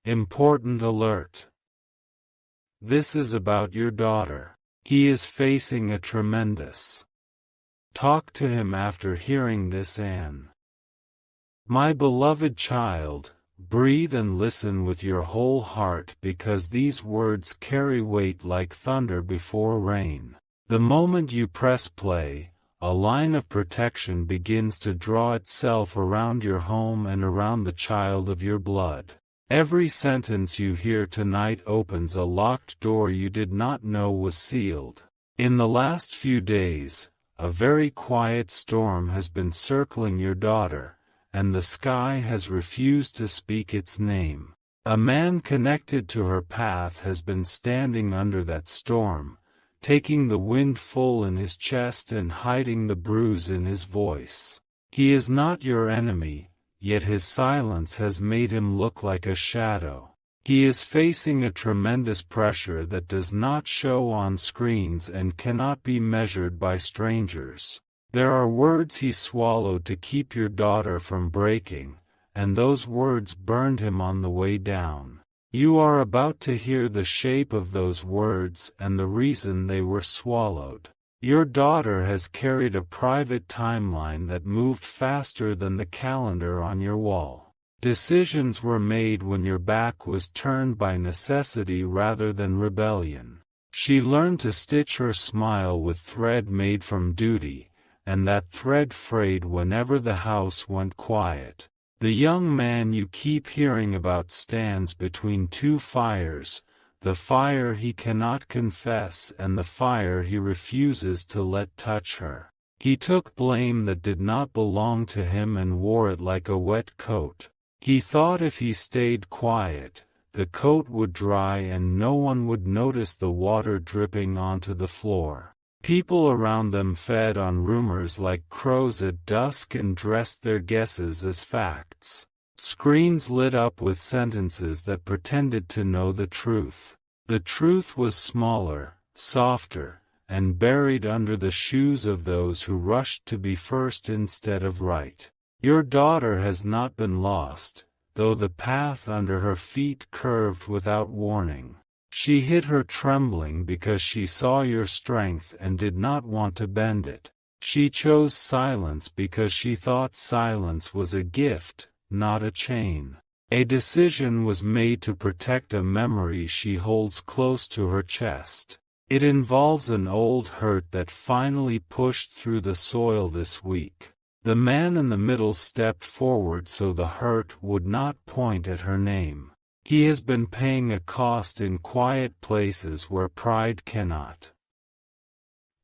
Important alert. This is about your daughter. He is facing a tremendous. Talk to him after hearing this, Anne. My beloved child, breathe and listen with your whole heart, because these words carry weight like thunder before rain. The moment you press play, a line of protection begins to draw itself around your home and around the child of your blood. Every sentence you hear tonight opens a locked door you did not know was sealed. In the last few days, a very quiet storm has been circling your daughter, and the sky has refused to speak its name. A man connected to her path has been standing under that storm, taking the wind full in his chest and hiding the bruise in his voice. He is not your enemy, yet his silence has made him look like a shadow. He is facing a tremendous pressure that does not show on screens and cannot be measured by strangers. There are words he swallowed to keep your daughter from breaking, and those words burned him on the way down. You are about to hear the shape of those words and the reason they were swallowed. Your daughter has carried a private timeline that moved faster than the calendar on your wall. Decisions were made when your back was turned by necessity rather than rebellion. She learned to stitch her smile with thread made from duty, and that thread frayed whenever the house went quiet. The young man you keep hearing about stands between two fires, the fire he cannot confess and the fire he refuses to let touch her. He took blame that did not belong to him and wore it like a wet coat. He thought if he stayed quiet, the coat would dry and no one would notice the water dripping onto the floor. People around them fed on rumors like crows at dusk and dressed their guesses as facts. Screens lit up with sentences that pretended to know the truth. The truth was smaller, softer, and buried under the shoes of those who rushed to be first instead of right. Your daughter has not been lost, though the path under her feet curved without warning. She hid her trembling because she saw your strength and did not want to bend it. She chose silence because she thought silence was a gift, not a chain. A decision was made to protect a memory she holds close to her chest. It involves an old hurt that finally pushed through the soil this week. The man in the middle stepped forward so the hurt would not point at her name. He has been paying a cost in quiet places where pride cannot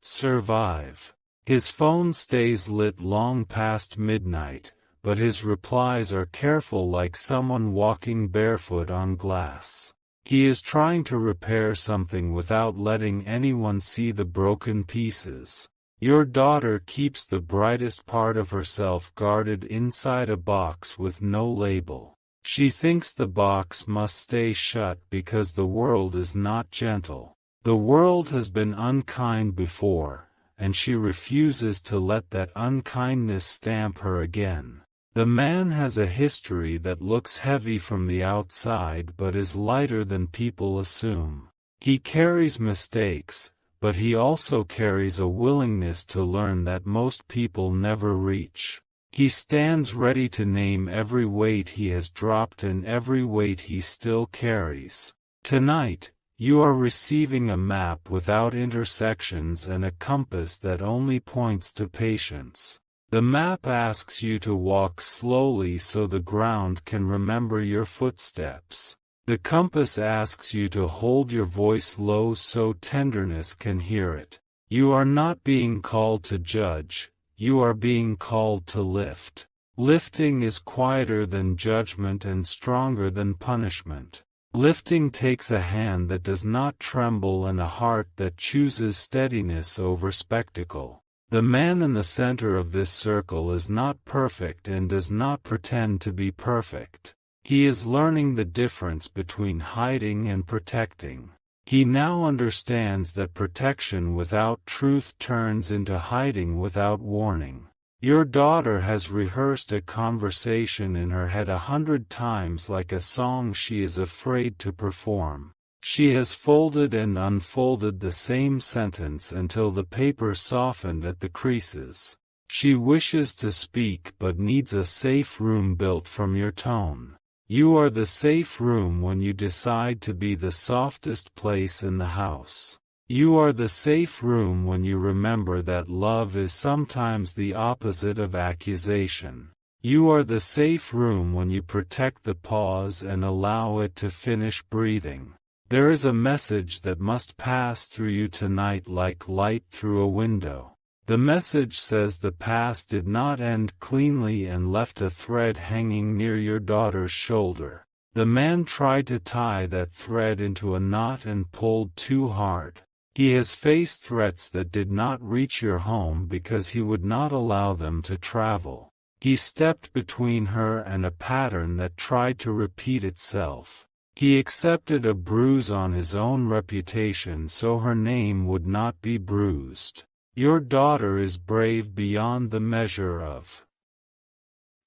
survive. His phone stays lit long past midnight, but his replies are careful like someone walking barefoot on glass. He is trying to repair something without letting anyone see the broken pieces. Your daughter keeps the brightest part of herself guarded inside a box with no label. She thinks the box must stay shut because the world is not gentle. The world has been unkind before, and she refuses to let that unkindness stamp her again. The man has a history that looks heavy from the outside but is lighter than people assume. He carries mistakes, but he also carries a willingness to learn that most people never reach. He stands ready to name every weight he has dropped and every weight he still carries. Tonight, you are receiving a map without intersections and a compass that only points to patience. The map asks you to walk slowly so the ground can remember your footsteps. The compass asks you to hold your voice low so tenderness can hear it. You are not being called to judge, you are being called to lift. Lifting is quieter than judgment and stronger than punishment. Lifting takes a hand that does not tremble and a heart that chooses steadiness over spectacle. The man in the center of this circle is not perfect and does not pretend to be perfect. He is learning the difference between hiding and protecting. He now understands that protection without truth turns into hiding without warning. Your daughter has rehearsed a conversation in her head 100 times like a song she is afraid to perform. She has folded and unfolded the same sentence until the paper softened at the creases. She wishes to speak but needs a safe room built from your tone. You are the safe room when you decide to be the softest place in the house. You are the safe room when you remember that love is sometimes the opposite of accusation. You are the safe room when you protect the pause and allow it to finish breathing. There is a message that must pass through you tonight like light through a window. The message says the past did not end cleanly and left a thread hanging near your daughter's shoulder. The man tried to tie that thread into a knot and pulled too hard. He has faced threats that did not reach your home because he would not allow them to travel. He stepped between her and a pattern that tried to repeat itself. He accepted a bruise on his own reputation so her name would not be bruised. Your daughter is brave beyond the measure of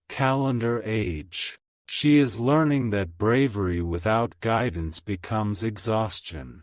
calendar age. She is learning that bravery without guidance becomes exhaustion.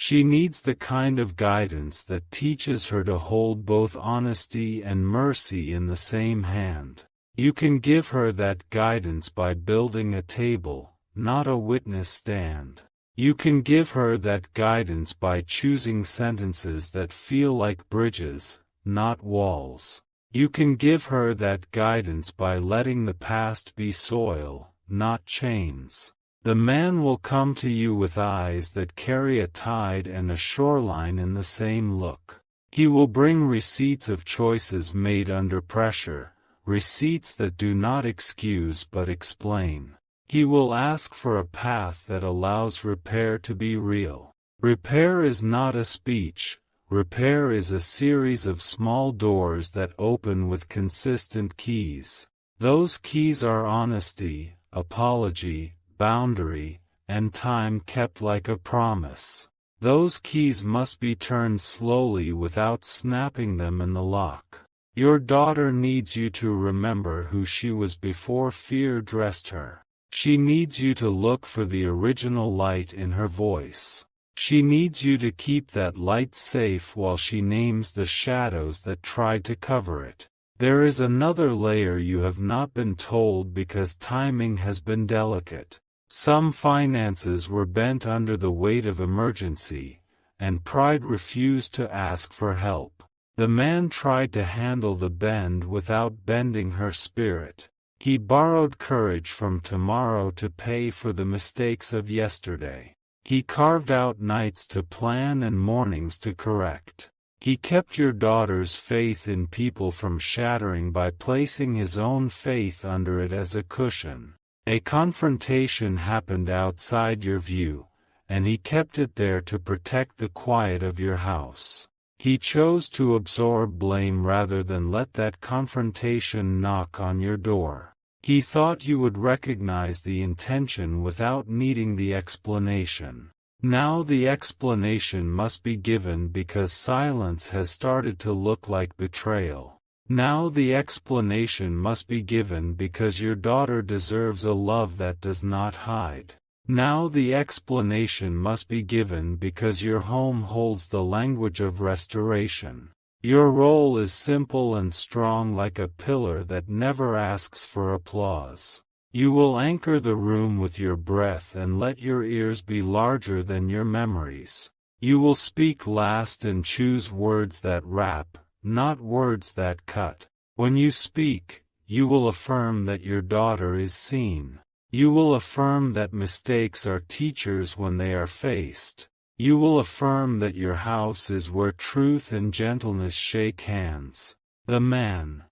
She needs the kind of guidance that teaches her to hold both honesty and mercy in the same hand. You can give her that guidance by building a table, not a witness stand. You can give her that guidance by choosing sentences that feel like bridges, not walls. You can give her that guidance by letting the past be soil, not chains. The man will come to you with eyes that carry a tide and a shoreline in the same look. He will bring receipts of choices made under pressure, receipts that do not excuse but explain. He will ask for a path that allows repair to be real. Repair is not a speech. Repair is a series of small doors that open with consistent keys. Those keys are honesty, apology, boundary, and time kept like a promise. Those keys must be turned slowly without snapping them in the lock. Your daughter needs you to remember who she was before fear dressed her. She needs you to look for the original light in her voice. She needs you to keep that light safe while she names the shadows that tried to cover it. There is another layer you have not been told because timing has been delicate. Some finances were bent under the weight of emergency, and pride refused to ask for help. The man tried to handle the bend without bending her spirit. He borrowed courage from tomorrow to pay for the mistakes of yesterday. He carved out nights to plan and mornings to correct. He kept your daughter's faith in people from shattering by placing his own faith under it as a cushion. A confrontation happened outside your view, and he kept it there to protect the quiet of your house. He chose to absorb blame rather than let that confrontation knock on your door. He thought you would recognize the intention without needing the explanation. Now the explanation must be given because silence has started to look like betrayal. Now the explanation must be given because your daughter deserves a love that does not hide. Now the explanation must be given because your home holds the language of restoration. Your role is simple and strong like a pillar that never asks for applause. You will anchor the room with your breath and let your ears be larger than your memories. You will speak last and choose words that wrap, not words that cut. When you speak, you will affirm that your daughter is seen. You will affirm that mistakes are teachers when they are faced. You will affirm that your house is where truth and gentleness shake hands. The man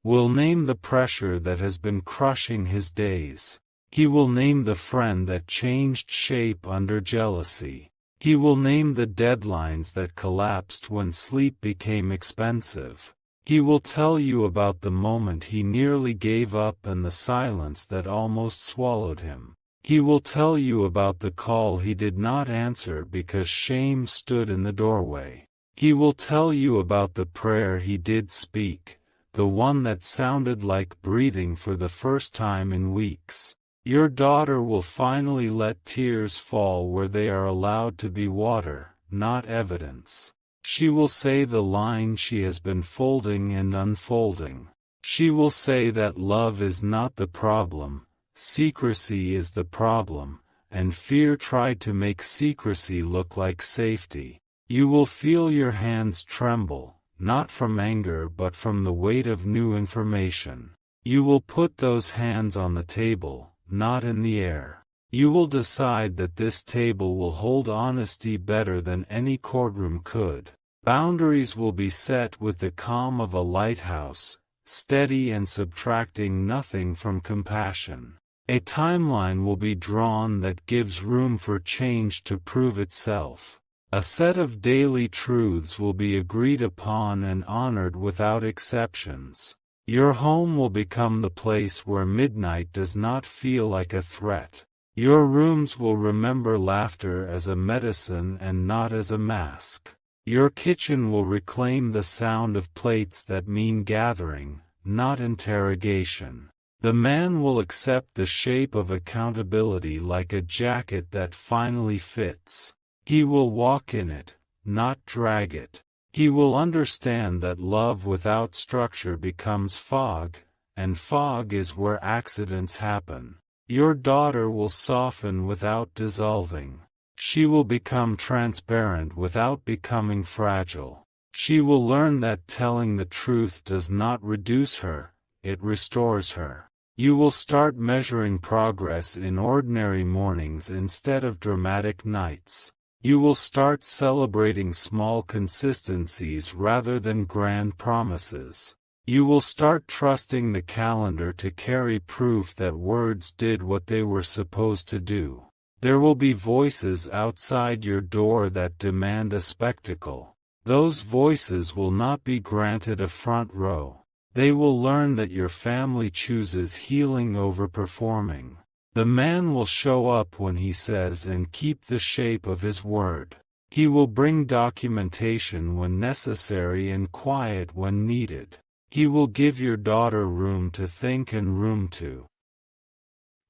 will name the pressure that has been crushing his days. He will name the friend that changed shape under jealousy. He will name the deadlines that collapsed when sleep became expensive. He will tell you about the moment he nearly gave up and the silence that almost swallowed him. He will tell you about the call he did not answer because shame stood in the doorway. He will tell you about the prayer he did speak, the one that sounded like breathing for the first time in weeks. Your daughter will finally let tears fall where they are allowed to be water, not evidence. She will say the line she has been folding and unfolding. She will say that love is not the problem, secrecy is the problem, and fear tried to make secrecy look like safety. You will feel your hands tremble, not from anger but from the weight of new information. You will put those hands on the table, not in the air. You will decide that this table will hold honesty better than any courtroom could. Boundaries will be set with the calm of a lighthouse, steady and subtracting nothing from compassion. A timeline will be drawn that gives room for change to prove itself. A set of daily truths will be agreed upon and honored without exceptions. Your home will become the place where midnight does not feel like a threat. Your rooms will remember laughter as a medicine and not as a mask. Your kitchen will reclaim the sound of plates that mean gathering, not interrogation. The man will accept the shape of accountability like a jacket that finally fits. He will walk in it, not drag it. He will understand that love without structure becomes fog, and fog is where accidents happen. Your daughter will soften without dissolving. She will become transparent without becoming fragile. She will learn that telling the truth does not reduce her, it restores her. You will start measuring progress in ordinary mornings instead of dramatic nights. You will start celebrating small consistencies rather than grand promises. You will start trusting the calendar to carry proof that words did what they were supposed to do. There will be voices outside your door that demand a spectacle. Those voices will not be granted a front row. They will learn that your family chooses healing over performing. The man will show up when he says and keep the shape of his word. He will bring documentation when necessary and quiet when needed. He will give your daughter room to think and room to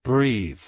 breathe.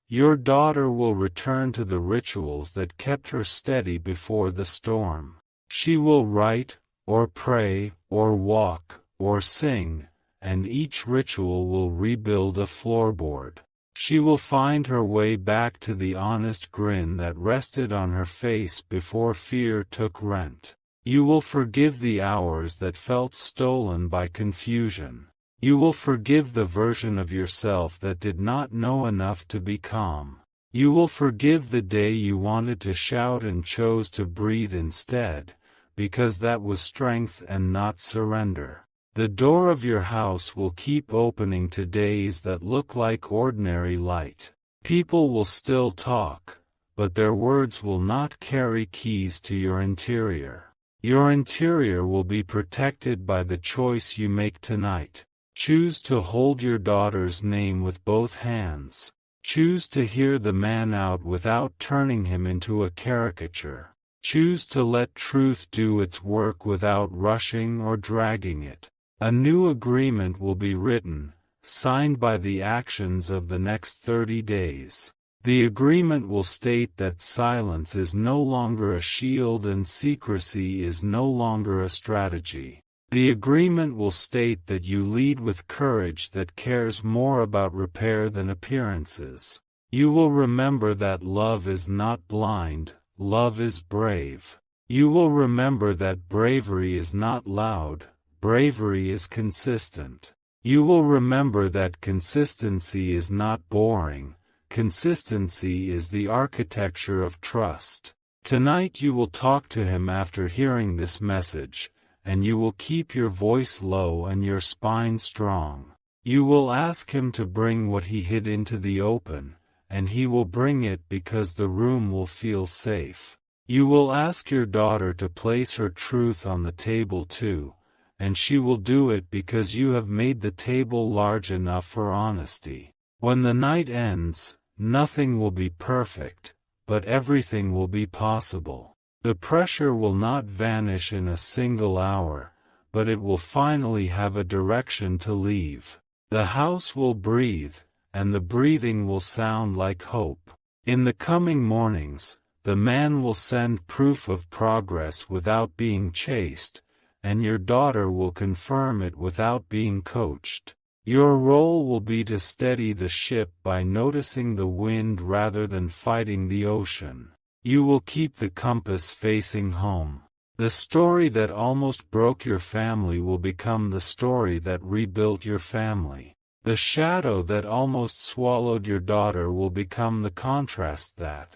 Your daughter will return to the rituals that kept her steady before the storm. She will write, or pray, or walk, or sing, and each ritual will rebuild a floorboard. She will find her way back to the honest grin that rested on her face before fear took rent. You will forgive the hours that felt stolen by confusion. You will forgive the version of yourself that did not know enough to be calm. You will forgive the day you wanted to shout and chose to breathe instead, because that was strength and not surrender. The door of your house will keep opening to days that look like ordinary light. People will still talk, but their words will not carry keys to your interior. Your interior will be protected by the choice you make tonight. Choose to hold your daughter's name with both hands. Choose to hear the man out without turning him into a caricature. Choose to let truth do its work without rushing or dragging it. A new agreement will be written, signed by the actions of the next 30 days. The agreement will state that silence is no longer a shield and secrecy is no longer a strategy. The agreement will state that you lead with courage that cares more about repair than appearances. You will remember that love is not blind, love is brave. You will remember that bravery is not loud, bravery is consistent. You will remember that consistency is not boring, consistency is the architecture of trust. Tonight you will talk to him after hearing this message, and you will keep your voice low and your spine strong. You will ask him to bring what he hid into the open, and he will bring it because the room will feel safe. You will ask your daughter to place her truth on the table too, and she will do it because you have made the table large enough for honesty. When the night ends, nothing will be perfect, but everything will be possible. The pressure will not vanish in a single hour, but it will finally have a direction to leave. The house will breathe, and the breathing will sound like hope. In the coming mornings, the man will send proof of progress without being chased, and your daughter will confirm it without being coached. Your role will be to steady the ship by noticing the wind rather than fighting the ocean. You will keep the compass facing home. The story that almost broke your family will become the story that rebuilt your family. The shadow that almost swallowed your daughter will become the contrast that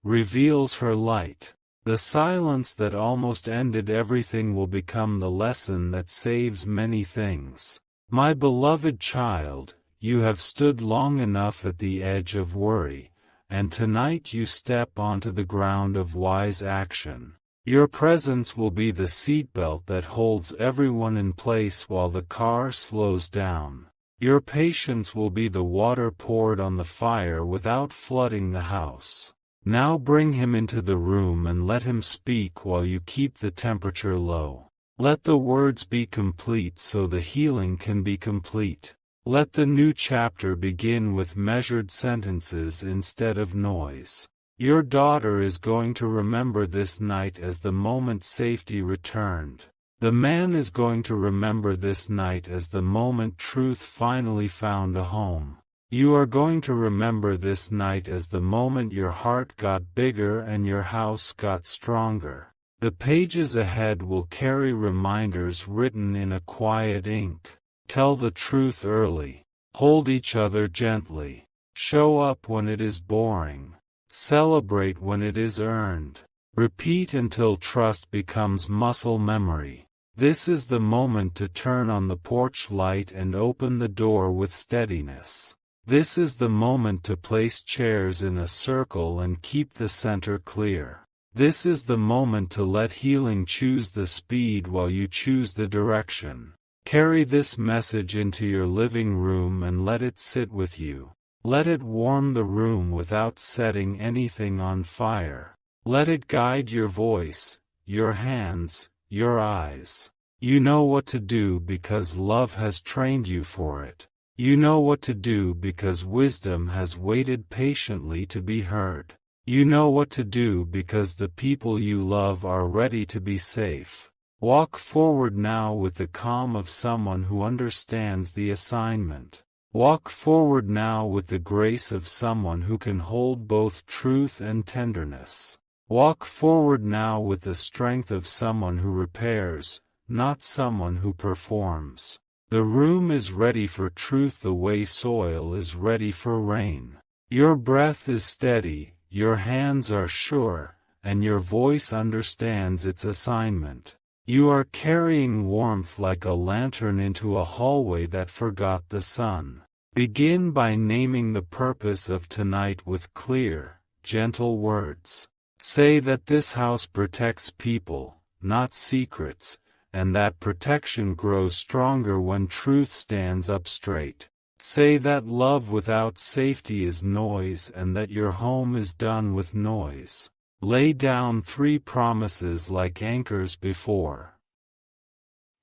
reveals her light. The silence that almost ended everything will become the lesson that saves many things. My beloved child, you have stood long enough at the edge of worry, and tonight you step onto the ground of wise action. Your presence will be the seatbelt that holds everyone in place while the car slows down. Your patience will be the water poured on the fire without flooding the house. Now bring him into the room and let him speak while you keep the temperature low. Let the words be complete so the healing can be complete. Let the new chapter begin with measured sentences instead of noise. Your daughter is going to remember this night as the moment safety returned. The man is going to remember this night as the moment truth finally found a home. You are going to remember this night as the moment your heart got bigger and your house got stronger. The pages ahead will carry reminders written in a quiet ink. Tell the truth early. Hold each other gently. Show up when it is boring. Celebrate when it is earned. Repeat until trust becomes muscle memory. This is the moment to turn on the porch light and open the door with steadiness. This is the moment to place chairs in a circle and keep the center clear. This is the moment to let healing choose the speed while you choose the direction. Carry this message into your living room and let it sit with you. Let it warm the room without setting anything on fire. Let it guide your voice, your hands, your eyes. You know what to do because love has trained you for it. You know what to do because wisdom has waited patiently to be heard. You know what to do because the people you love are ready to be safe. Walk forward now with the calm of someone who understands the assignment. Walk forward now with the grace of someone who can hold both truth and tenderness. Walk forward now with the strength of someone who repairs, not someone who performs. The room is ready for truth the way soil is ready for rain. Your breath is steady, your hands are sure, and your voice understands its assignment. You are carrying warmth like a lantern into a hallway that forgot the sun. Begin by naming the purpose of tonight with clear, gentle words. Say that this house protects people, not secrets, and that protection grows stronger when truth stands up straight. Say that love without safety is noise and that your home is done with noise. Lay down 3 promises like anchors before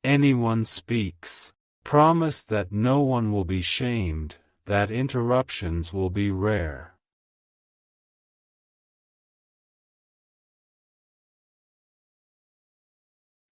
anyone speaks. Promise that no one will be shamed, that interruptions will be rare,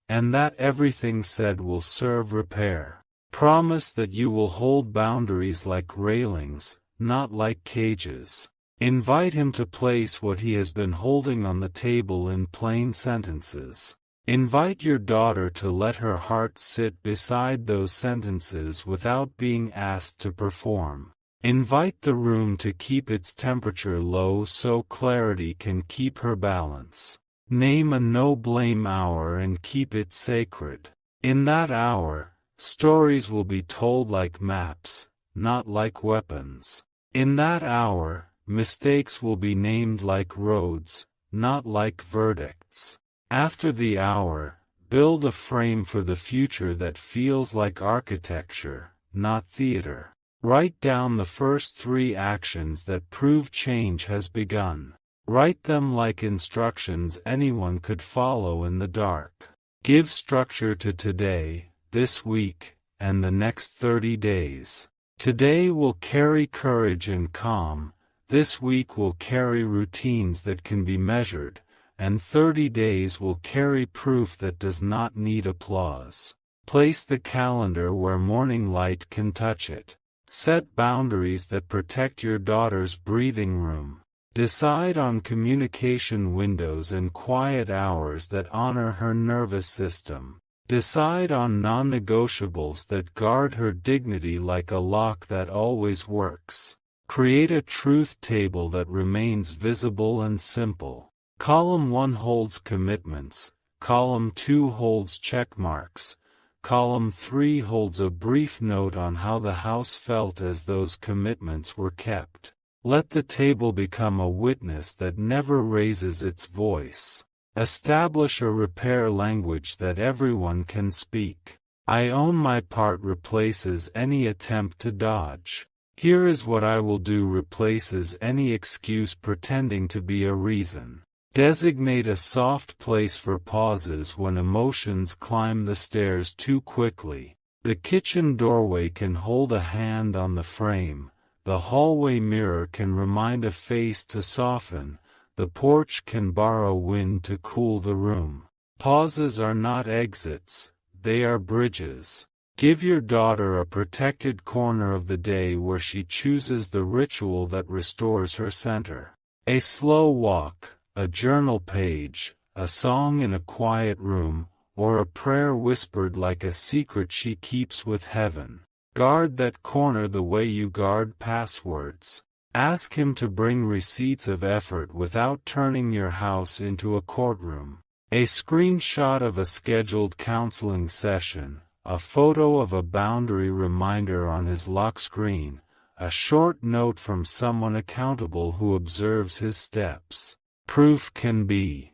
and that everything said will serve repair. Promise that you will hold boundaries like railings, not like cages. Invite him to place what he has been holding on the table in plain sentences. Invite your daughter to let her heart sit beside those sentences without being asked to perform. Invite the room to keep its temperature low so clarity can keep her balance. Name a no-blame hour and keep it sacred. In that hour, stories will be told like maps, not like weapons. In that hour, mistakes will be named like roads, not like verdicts. After the hour, build a frame for the future that feels like architecture, not theater. Write down the first 3 actions that prove change has begun. Write them like instructions anyone could follow in the dark. Give structure to today, this week, and the next 30 days. Today will carry courage and calm, this week will carry routines that can be measured, and 30 days will carry proof that does not need applause. Place the calendar where morning light can touch it. Set boundaries that protect your daughter's breathing room. Decide on communication windows and quiet hours that honor her nervous system. Decide on non-negotiables that guard her dignity like a lock that always works. Create a truth table that remains visible and simple. Column 1 holds commitments, column 2 holds checkmarks, column 3 holds a brief note on how the house felt as those commitments were kept. Let the table become a witness that never raises its voice. Establish a repair language that everyone can speak. I own my part replaces any attempt to dodge. Here is what I will do replaces any excuse pretending to be a reason. Designate a soft place for pauses when emotions climb the stairs too quickly. The kitchen doorway can hold a hand on the frame, the hallway mirror can remind a face to soften, the porch can borrow wind to cool the room. Pauses are not exits, they are bridges. Give your daughter a protected corner of the day where she chooses the ritual that restores her center. A slow walk, a journal page, a song in a quiet room, or a prayer whispered like a secret she keeps with heaven. Guard that corner the way you guard passwords. Ask him to bring receipts of effort without turning your house into a courtroom. A screenshot of a scheduled counseling session, a photo of a boundary reminder on his lock screen, a short note from someone accountable who observes his steps. Proof can be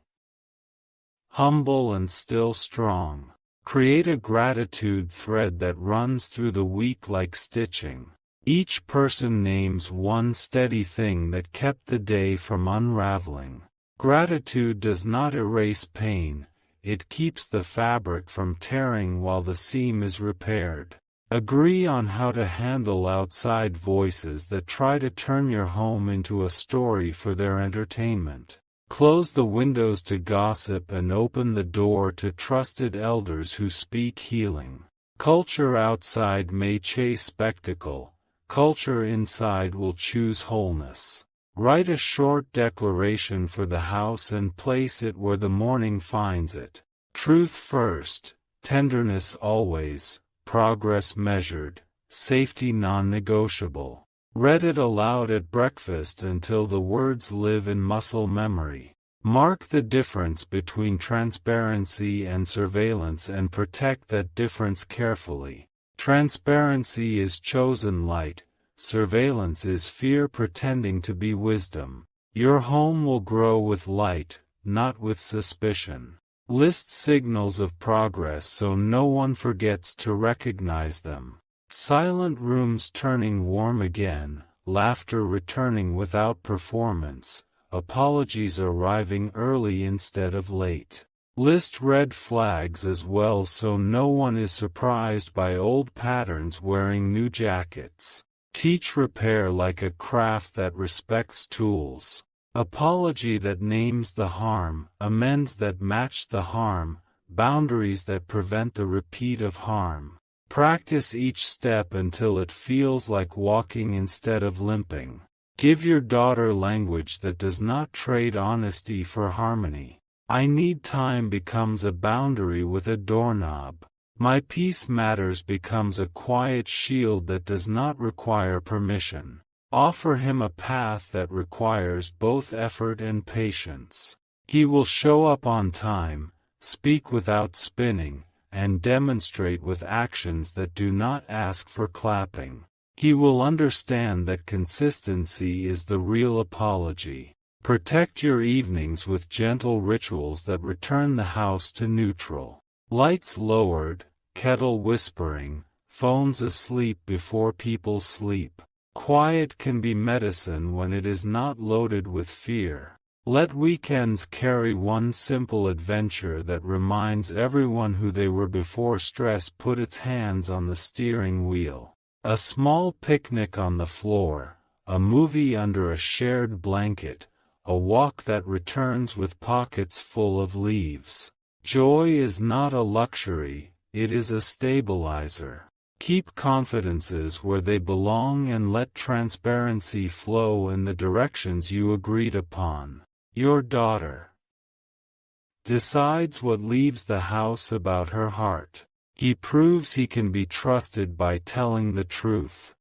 humble and still strong. Create a gratitude thread that runs through the week like stitching. Each person names one steady thing that kept the day from unraveling. Gratitude does not erase pain, it keeps the fabric from tearing while the seam is repaired. Agree on how to handle outside voices that try to turn your home into a story for their entertainment. Close the windows to gossip and open the door to trusted elders who speak healing. Culture outside may chase spectacle, culture inside will choose wholeness. Write a short declaration for the house and place it where the morning finds it. Truth first, tenderness always, progress measured, safety non-negotiable. Read it aloud at breakfast until the words live in muscle memory. Mark the difference between transparency and surveillance and protect that difference carefully. Transparency is chosen light, surveillance is fear pretending to be wisdom. Your home will grow with light, not with suspicion. List signals of progress so no one forgets to recognize them. Silent rooms turning warm again, laughter returning without performance, apologies arriving early instead of late. List red flags as well so no one is surprised by old patterns wearing new jackets. Teach repair like a craft that respects tools. Apology that names the harm, amends that match the harm, boundaries that prevent the repeat of harm. Practice each step until it feels like walking instead of limping. Give your daughter language that does not trade honesty for harmony. I need time becomes a boundary with a doorknob. My peace matters becomes a quiet shield that does not require permission. Offer him a path that requires both effort and patience. He will show up on time, speak without spinning, and demonstrate with actions that do not ask for clapping. He will understand that consistency is the real apology. Protect your evenings with gentle rituals that return the house to neutral. Lights lowered, kettle whispering, phones asleep before people sleep. Quiet can be medicine when it is not loaded with fear. Let weekends carry one simple adventure that reminds everyone who they were before stress put its hands on the steering wheel. A small picnic on the floor, a movie under a shared blanket, a walk that returns with pockets full of leaves. Joy is not a luxury, it is a stabilizer. Keep confidences where they belong and let transparency flow in the directions you agreed upon. Your daughter decides what leaves the house about her heart. He proves he can be trusted by telling the truth.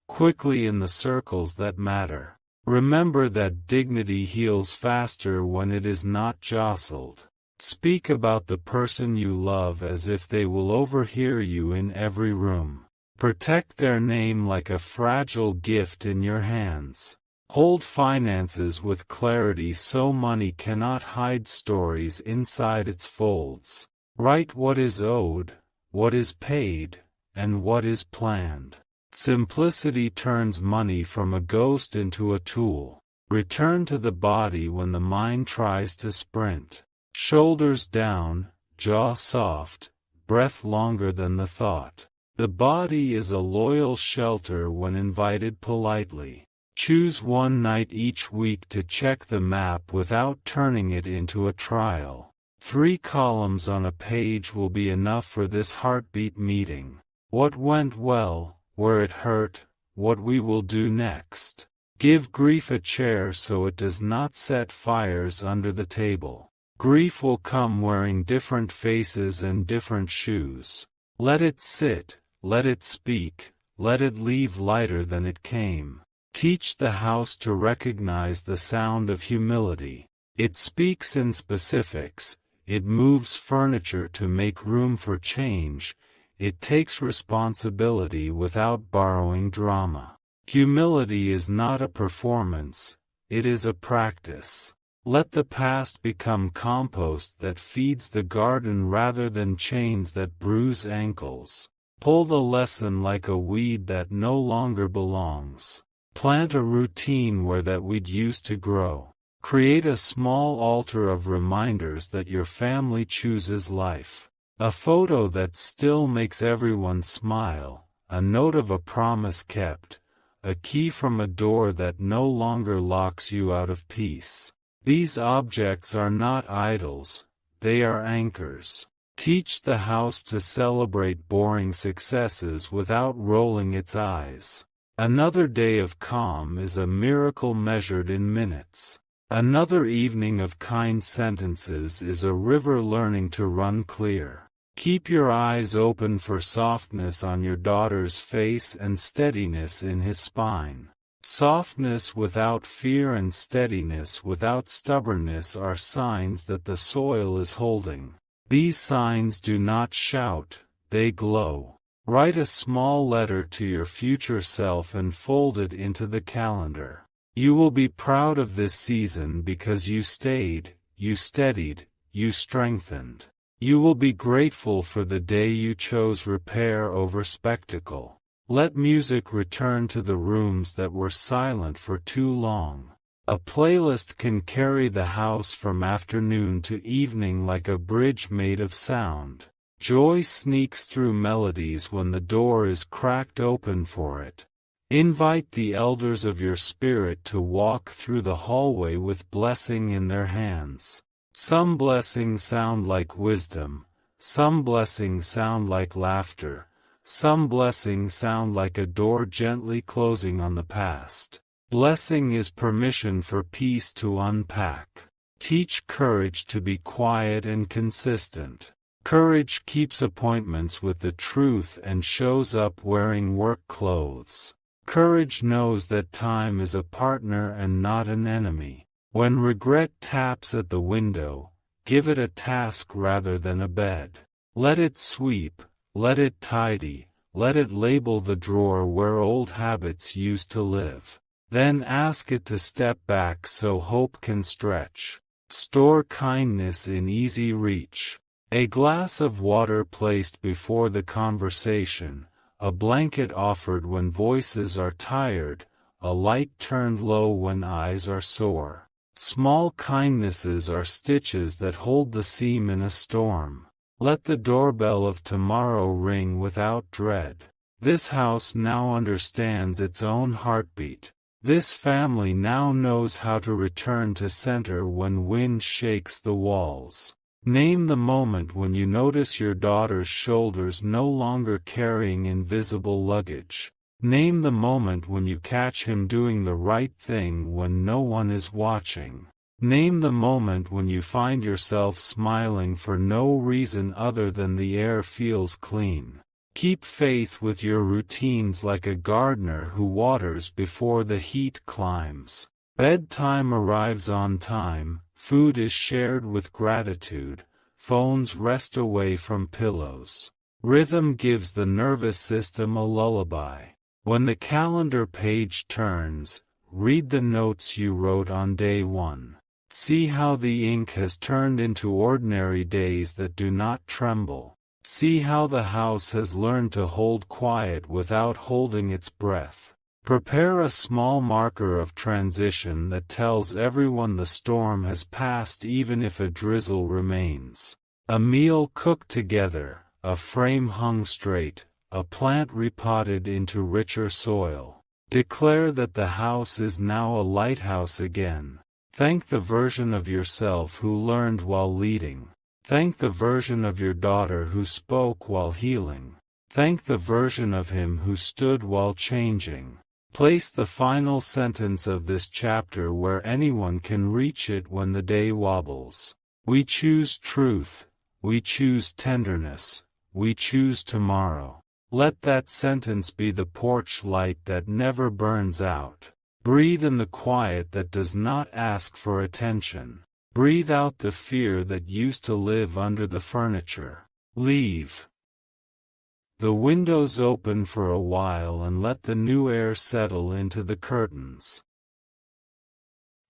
Quickly in the circles that matter. Remember that dignity heals faster when it is not jostled. Speak about the person you love as if they will overhear you in every room. Protect their name like a fragile gift in your hands. Hold finances with clarity so money cannot hide stories inside its folds. Write what is owed, what is paid, and what is planned. Simplicity turns money from a ghost into a tool. Return to the body when the mind tries to sprint. Shoulders down, jaw soft, breath longer than the thought. The body is a loyal shelter when invited politely. Choose one night each week to check the map without turning it into a trial. 3 columns on a page will be enough for this heartbeat meeting. What went well, where it hurt, what we will do next. Give grief a chair so it does not set fires under the table. Grief will come wearing different faces and different shoes. Let it sit, let it speak, let it leave lighter than it came. Teach the house to recognize the sound of humility. It speaks in specifics, it moves furniture to make room for change, it takes responsibility without borrowing drama. Humility is not a performance, it is a practice. Let the past become compost that feeds the garden rather than chains that bruise ankles. Pull the lesson like a weed that no longer belongs. Plant a routine where that weed used to grow. Create a small altar of reminders that your family chooses life. A photo that still makes everyone smile, a note of a promise kept, a key from a door that no longer locks you out of peace. These objects are not idols, they are anchors. Teach the house to celebrate boring successes without rolling its eyes. Another day of calm is a miracle measured in minutes. Another evening of kind sentences is a river learning to run clear. Keep your eyes open for softness on your daughter's face and steadiness in his spine. Softness without fear and steadiness without stubbornness are signs that the soil is holding. These signs do not shout, they glow. Write a small letter to your future self and fold it into the calendar. You will be proud of this season because you stayed, you steadied, you strengthened. You will be grateful for the day you chose repair over spectacle. Let music return to the rooms that were silent for too long. A playlist can carry the house from afternoon to evening like a bridge made of sound. Joy sneaks through melodies when the door is cracked open for it. Invite the elders of your spirit to walk through the hallway with blessing in their hands. Some blessings sound like wisdom, some blessings sound like laughter, some blessings sound like a door gently closing on the past. Blessing is permission for peace to unpack. Teach courage to be quiet and consistent. Courage keeps appointments with the truth and shows up wearing work clothes. Courage knows that time is a partner and not an enemy. When regret taps at the window, give it a task rather than a bed. Let it sweep, let it tidy, let it label the drawer where old habits used to live. Then ask it to step back so hope can stretch. Store kindness in easy reach. A glass of water placed before the conversation, a blanket offered when voices are tired, a light turned low when eyes are sore. Small kindnesses are stitches that hold the seam in a storm. Let the doorbell of tomorrow ring without dread. This house now understands its own heartbeat. This family now knows how to return to center when wind shakes the walls. Name the moment when you notice your daughter's shoulders no longer carrying invisible luggage. Name the moment when you catch him doing the right thing when no one is watching. Name the moment when you find yourself smiling for no reason other than the air feels clean. Keep faith with your routines like a gardener who waters before the heat climbs. Bedtime arrives on time, food is shared with gratitude, phones rest away from pillows. Rhythm gives the nervous system a lullaby. When the calendar page turns, read the notes you wrote on day one. See how the ink has turned into ordinary days that do not tremble. See how the house has learned to hold quiet without holding its breath. Prepare a small marker of transition that tells everyone the storm has passed even if a drizzle remains. A meal cooked together, a frame hung straight, a plant repotted into richer soil. Declare that the house is now a lighthouse again. Thank the version of yourself who learned while leading. Thank the version of your daughter who spoke while healing. Thank the version of him who stood while changing. Place the final sentence of this chapter where anyone can reach it when the day wobbles. We choose truth. We choose tenderness. We choose tomorrow. Let that sentence be the porch light that never burns out. Breathe in the quiet that does not ask for attention. Breathe out the fear that used to live under the furniture. Leave the windows open for a while and let the new air settle into the curtains.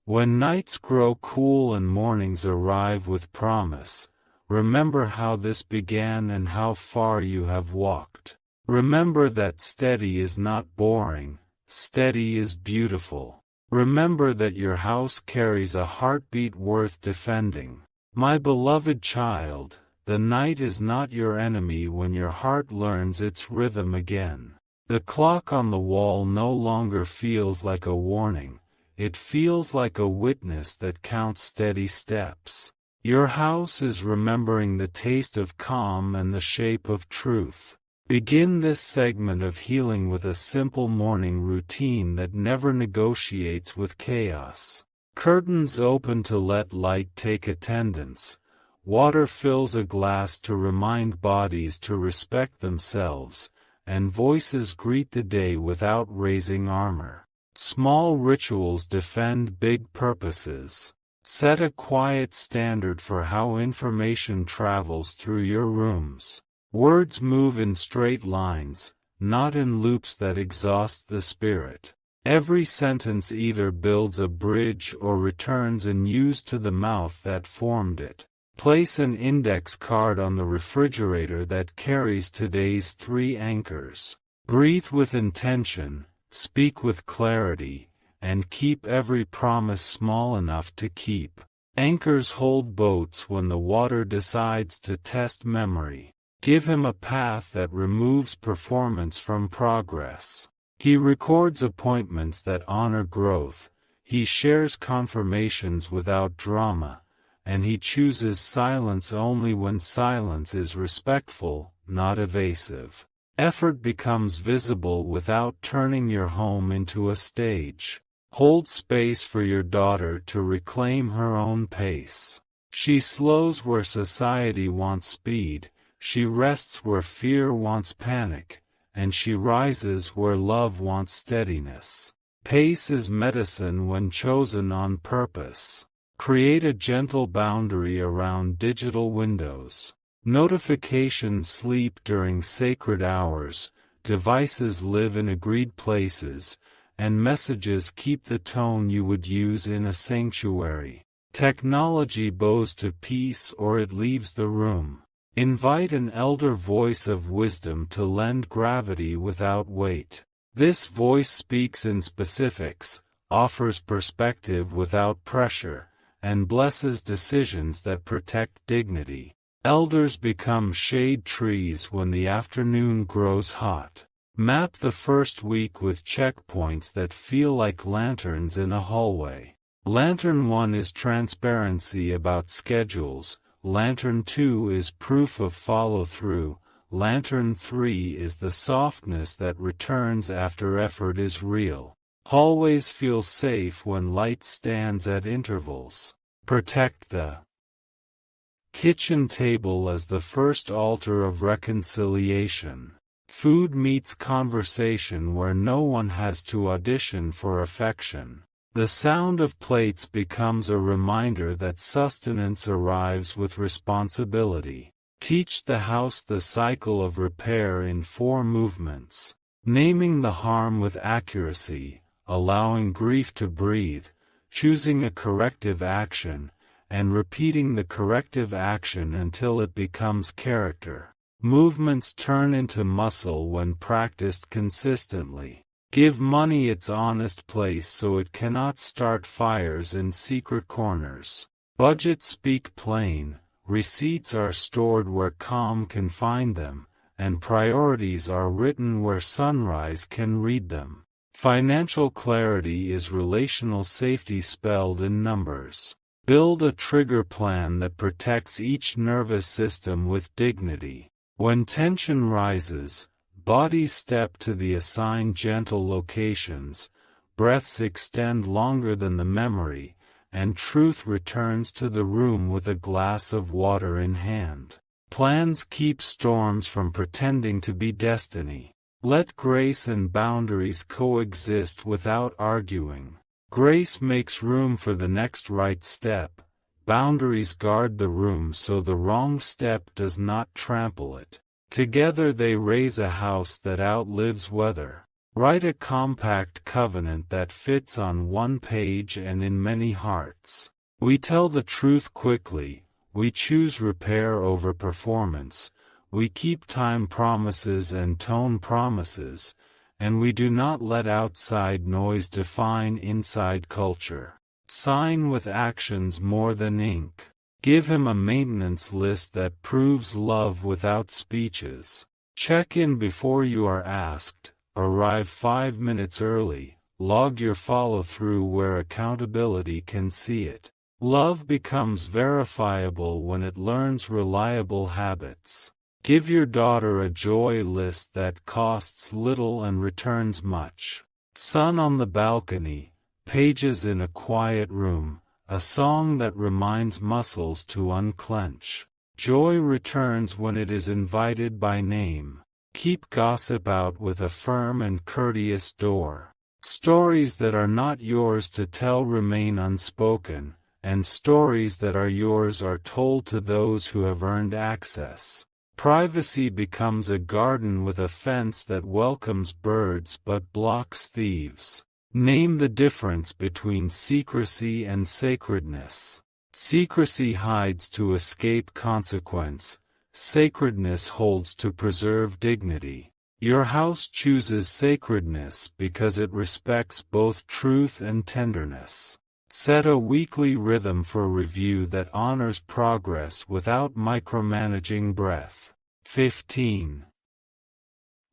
When nights grow cool and mornings arrive with promise, remember how this began and how far you have walked. Remember that steady is not boring, steady is beautiful. Remember that your house carries a heartbeat worth defending. My beloved child, the night is not your enemy when your heart learns its rhythm again. The clock on the wall no longer feels like a warning, it feels like a witness that counts steady steps. Your house is remembering the taste of calm and the shape of truth. Begin this segment of healing with a simple morning routine that never negotiates with chaos. Curtains open to let light take attendance. Water fills a glass to remind bodies to respect themselves, and voices greet the day without raising armor. Small rituals defend big purposes. Set a quiet standard for how information travels through your rooms. Words move in straight lines, not in loops that exhaust the spirit. Every sentence either builds a bridge or returns a news to the mouth that formed it. Place an index card on the refrigerator that carries today's 3 anchors. Breathe with intention, speak with clarity, and keep every promise small enough to keep. Anchors hold boats when the water decides to test memory. Give him a path that removes performance from progress. He records appointments that honor growth, he shares confirmations without drama, and he chooses silence only when silence is respectful, not evasive. Effort becomes visible without turning your home into a stage. Hold space for your daughter to reclaim her own pace. She slows where society wants speed. She rests where fear wants panic, and she rises where love wants steadiness. Pace is medicine when chosen on purpose. Create a gentle boundary around digital windows. Notifications sleep during sacred hours, devices live in agreed places, and messages keep the tone you would use in a sanctuary. Technology bows to peace or it leaves the room. Invite an elder voice of wisdom to lend gravity without weight. This voice speaks in specifics, offers perspective without pressure, and blesses decisions that protect dignity. Elders become shade trees when the afternoon grows hot. Map the first week with checkpoints that feel like lanterns in a hallway. Lantern 1 is transparency about schedules. Lantern 2 is proof of follow-through. Lantern 3 is the softness that returns after effort is real. Hallways feel safe when light stands at intervals. Protect the kitchen table as the first altar of reconciliation. Food meets conversation where no one has to audition for affection. The sound of plates becomes a reminder that sustenance arrives with responsibility. Teach the house the cycle of repair in 4 movements. Naming the harm with accuracy, allowing grief to breathe, choosing a corrective action, and repeating the corrective action until it becomes character. Movements turn into muscle when practiced consistently. Give money its honest place so it cannot start fires in secret corners. Budgets speak plain, receipts are stored where calm can find them, and priorities are written where sunrise can read them. Financial clarity is relational safety spelled in numbers. Build a trigger plan that protects each nervous system with dignity. When tension rises, bodies step to the assigned gentle locations, breaths extend longer than the memory, and truth returns to the room with a glass of water in hand. Plans keep storms from pretending to be destiny. Let grace and boundaries coexist without arguing. Grace makes room for the next right step. Boundaries guard the room so the wrong step does not trample it. Together they raise a house that outlives weather. Write a compact covenant that fits on one page and in many hearts. We tell the truth quickly, we choose repair over performance, we keep time promises and tone promises, and we do not let outside noise define inside culture. Sign with actions more than ink. Give him a maintenance list that proves love without speeches. Check in before you are asked, arrive 5 minutes early, log your follow-through where accountability can see it. Love becomes verifiable when it learns reliable habits. Give your daughter a joy list that costs little and returns much. Sun on the balcony, pages in a quiet room. A song that reminds muscles to unclench. Joy returns when it is invited by name. Keep gossip out with a firm and courteous door. Stories that are not yours to tell remain unspoken, and stories that are yours are told to those who have earned access. Privacy becomes a garden with a fence that welcomes birds but blocks thieves. Name the difference between secrecy and sacredness. Secrecy hides to escape consequence. Sacredness holds to preserve dignity. Your house chooses sacredness because it respects both truth and tenderness. Set a weekly rhythm for review that honors progress without micromanaging breath. 15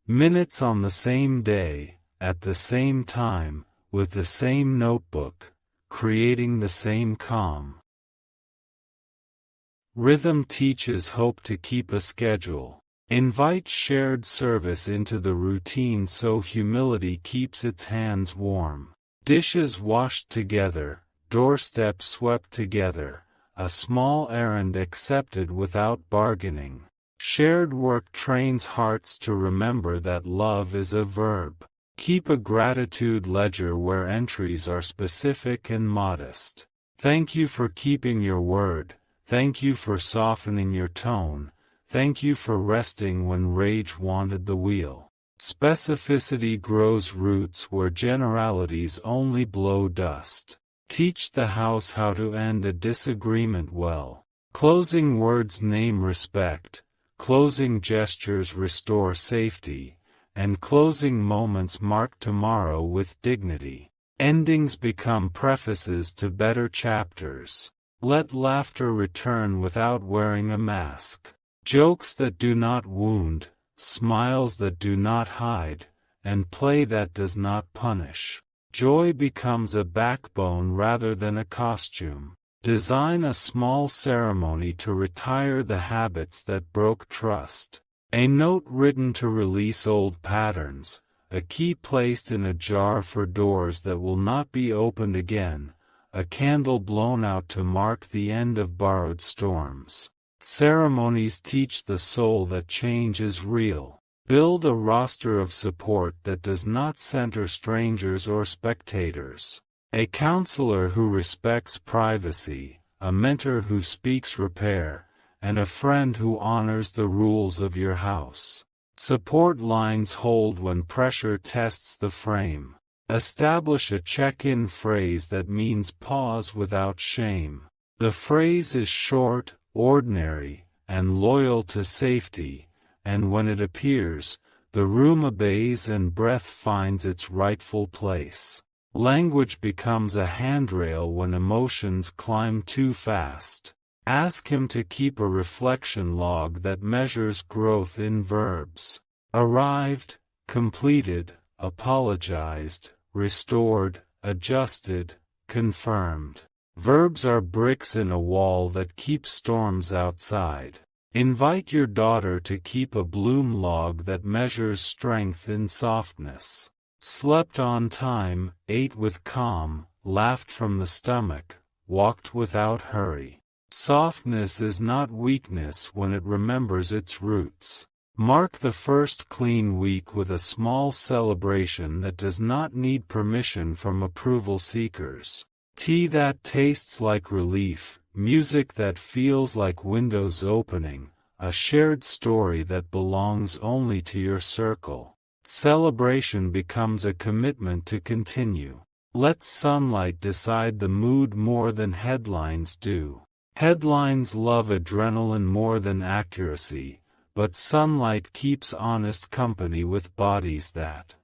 minutes on the same day, at the same time, with the same notebook, creating the same calm. Rhythm teaches hope to keep a schedule. Invite shared service into the routine so humility keeps its hands warm. Dishes washed together, doorsteps swept together, a small errand accepted without bargaining. Shared work trains hearts to remember that love is a verb. Keep a gratitude ledger where entries are specific and modest. Thank you for keeping your word. Thank you for softening your tone. Thank you for resting when rage wanted the wheel. Specificity grows roots where generalities only blow dust. Teach the house how to end a disagreement well. Closing words name respect. closing gestures restore safety, and closing moments mark tomorrow with dignity. Endings become prefaces to better chapters. Let laughter return without wearing a mask. Jokes that do not wound, smiles that do not hide, and play that does not punish. Joy becomes a backbone rather than a costume. Design a small ceremony to retire the habits that broke trust. A note written to release old patterns, a key placed in a jar for doors that will not be opened again, a candle blown out to mark the end of borrowed storms. Ceremonies teach the soul that change is real. Build a roster of support that does not center strangers or spectators. A counselor who respects privacy, a mentor who speaks repair, and a friend who honors the rules of your house. Support lines hold when pressure tests the frame. Establish a check-in phrase that means pause without shame. The phrase is short, ordinary, and loyal to safety, and when it appears, the room obeys and breath finds its rightful place. Language becomes a handrail when emotions climb too fast. Ask him to keep a reflection log that measures growth in verbs. Arrived, completed, apologized, restored, adjusted, confirmed. Verbs are bricks in a wall that keep storms outside. Invite your daughter to keep a bloom log that measures strength in softness. Slept on time, ate with calm, laughed from the stomach, walked without hurry. Softness is not weakness when it remembers its roots. Mark the first clean week with a small celebration that does not need permission from approval seekers. Tea that tastes like relief, music that feels like windows opening, a shared story that belongs only to your circle. Celebration becomes a commitment to continue. Let sunlight decide the mood more than headlines do. Headlines love adrenaline more than accuracy, but sunlight keeps honest company with bodies that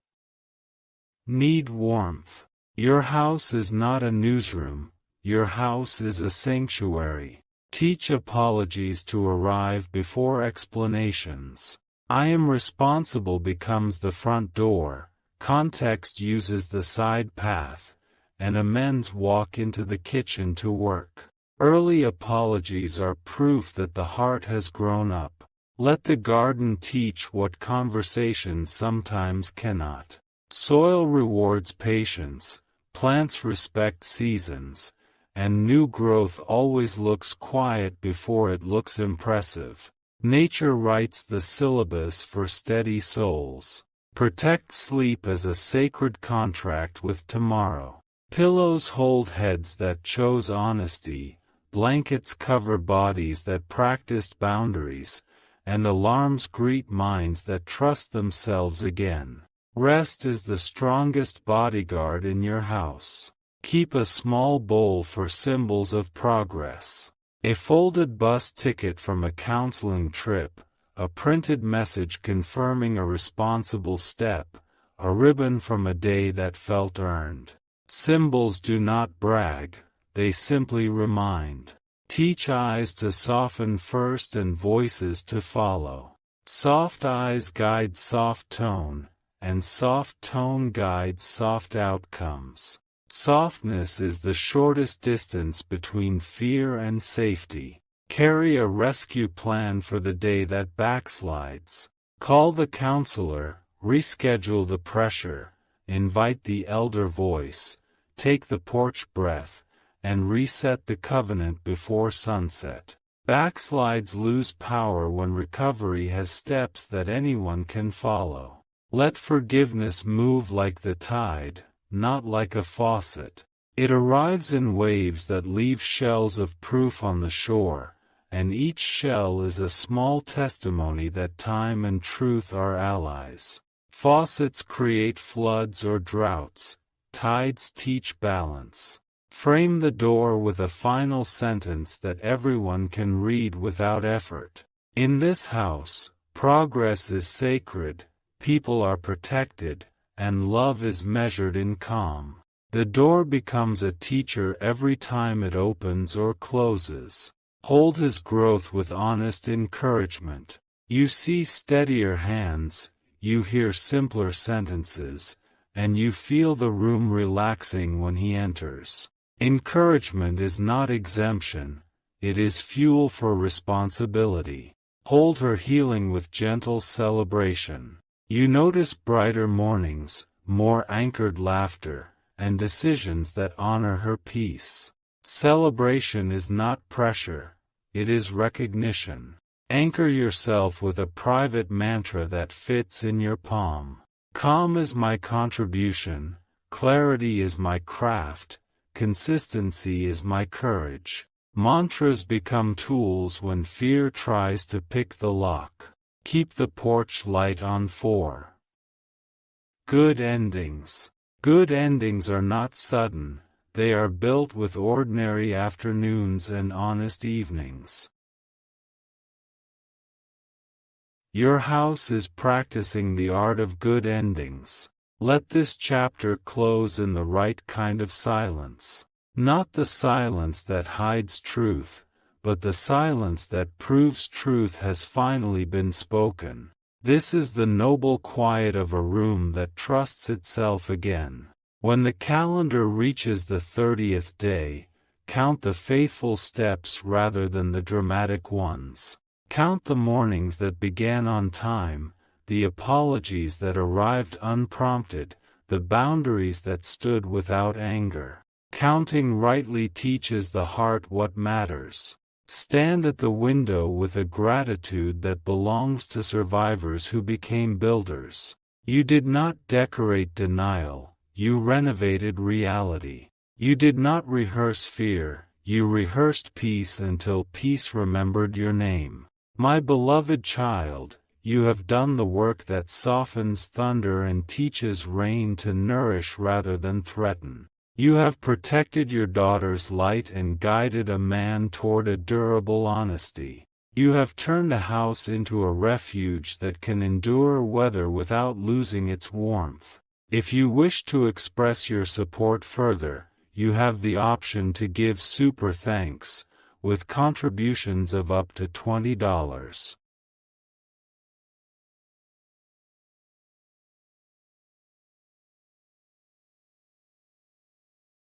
need warmth. Your house is not a newsroom, your house is a sanctuary. Teach apologies to arrive before explanations. I am responsible becomes the front door, context uses the side path, and amends walk into the kitchen to work. Early apologies are proof that the heart has grown up. Let the garden teach what conversation sometimes cannot. Soil rewards patience, plants respect seasons, and new growth always looks quiet before it looks impressive. Nature writes the syllabus for steady souls. Protect sleep as a sacred contract with tomorrow. Pillows hold heads that chose honesty, blankets cover bodies that practiced boundaries, and alarms greet minds that trust themselves again. Rest is the strongest bodyguard in your house. Keep a small bowl for symbols of progress. A folded bus ticket from a counseling trip, a printed message confirming a responsible step, a ribbon from a day that felt earned. Symbols do not brag, they simply remind. Teach eyes to soften first and voices to follow. Soft eyes guide soft tone, and soft tone guides soft outcomes. Softness is the shortest distance between fear and safety. Carry a rescue plan for the day that backslides. Call the counselor, reschedule the pressure, invite the elder voice, take the porch breath, and reset the covenant before sunset. Backslides lose power when recovery has steps that anyone can follow. Let forgiveness move like the tide, not like a faucet. It arrives in waves that leave shells of proof on the shore, and each shell is a small testimony that time and truth are allies. Faucets create floods or droughts, tides teach balance. Frame the door with a final sentence that everyone can read without effort. In this house, progress is sacred, people are protected, and love is measured in calm. The door becomes a teacher every time it opens or closes. Hold his growth with honest encouragement. You see steadier hands, you hear simpler sentences, and you feel the room relaxing when he enters. Encouragement is not exemption, it is fuel for responsibility. Hold her healing with gentle celebration. You notice brighter mornings, more anchored laughter, and decisions that honor her peace. Celebration is not pressure, it is recognition. Anchor yourself with a private mantra that fits in your palm. Calm is my contribution, clarity is my craft, consistency is my courage. Mantras become tools when fear tries to pick the lock. Keep the porch light on. 4. Good endings. Good endings are not sudden, they are built with ordinary afternoons and honest evenings. Your house is practicing the art of good endings. Let this chapter close in the right kind of silence. Not the silence that hides truth, but the silence that proves truth has finally been spoken. This is the noble quiet of a room that trusts itself again. When the calendar reaches the 30th day, count the faithful steps rather than the dramatic ones. Count the mornings that began on time, the apologies that arrived unprompted, the boundaries that stood without anger. Counting rightly teaches the heart what matters. Stand at the window with a gratitude that belongs to survivors who became builders. You did not decorate denial, you renovated reality. You did not rehearse fear, you rehearsed peace until peace remembered your name. My beloved child, you have done the work that softens thunder and teaches rain to nourish rather than threaten. You have protected your daughter's light and guided a man toward a durable honesty. You have turned a house into a refuge that can endure weather without losing its warmth. If you wish to express your support further, you have the option to give super thanks, with contributions of up to $20.